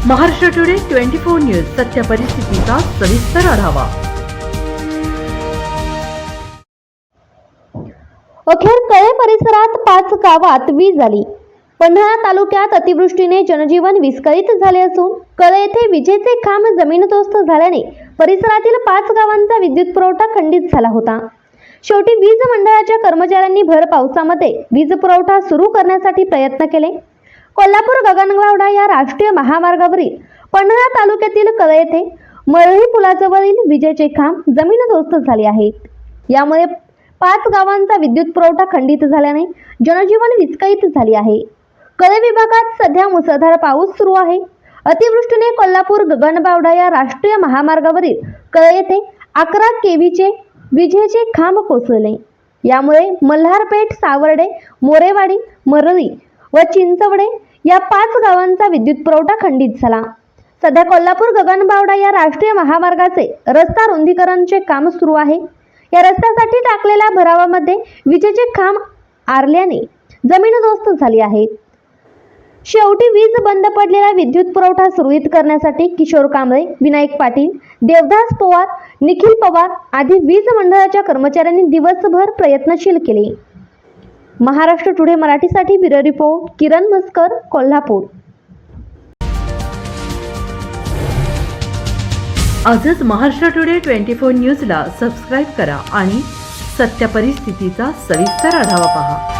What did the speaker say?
Maharashtra today 24 news सत्य परिस्थितीचा सविस्तर आढावा। अखेर कळे परिसरात 5 गावात वीज आली। पन्हाळा तालुक्यात अतिवृष्टीने जनजीवन विस्कळीत झाले असून कळे येथे विजेचे खांब जमीनदोस्त झाल्याने परिसरातील 5 गावांचा विद्युत पुरवठा खंडित झाला होता। शेवटी वीज मंडळाच्या कर्मचाऱ्यांनी भर पावसामध्ये वीज पुरवठा सुरू करण्यासाठी प्रयत्न केले। कोल्हापूर गगनबावडा या राष्ट्रीय महामार्गावरील पन्हाळा तालुक्यातील कळे येथे मरळी पुलाजवळील विजेचे खांब जमीनदोस्त झाले आहेत। यामुळे 5 गावांचा विद्युत पुरवठा खंडित झाल्याने जनजीवन विस्कळीत झाले आहे। कळे विभागात सध्या मुसळधार पाऊस सुरू आहे। अतिवृष्टीने कोल्हापूर गगनबावडा या राष्ट्रीय महामार्गावरील कळे येथे 11 केव्हीचे विजेचे खांब कोसळले। यामुळे मल्हारपेठ, सावर्डे, मोरेवाडी, मरळी व चिंचवडे या 5 गावांचा विद्युत पुरवठा खंडित झाला। सध्या कोल्हापूर गगनबावडा या राष्ट्रीय महामार्गाचे रस्ता रुंदीकरणचे काम सुरू आहे। या रस्त्यासाठी टाकलेल्या भरावामध्ये विजेचे खांब आरल्याने जमीनदोस्त झाली आहेत। शेवटी वीज बंद पडलेला विद्युत पुरवठा सुरळीत करण्यासाठी किशोर कांबळे, विनायक पाटील, देवदास पवार, निखिल पवार आदी वीज मंडळाच्या कर्मचाऱ्यांनी दिवसभर प्रयत्नशील केले। महाराष्ट्र टुडे मराठीसाठी ब्युरो रिपोर्ट किरण मस्कर, कोल्हापूर। आजच महाराष्ट्र टुडे 24 न्यूजला सबस्क्राईब करा आणि सत्य परिस्थितीचा सविस्तर आढावा पहा।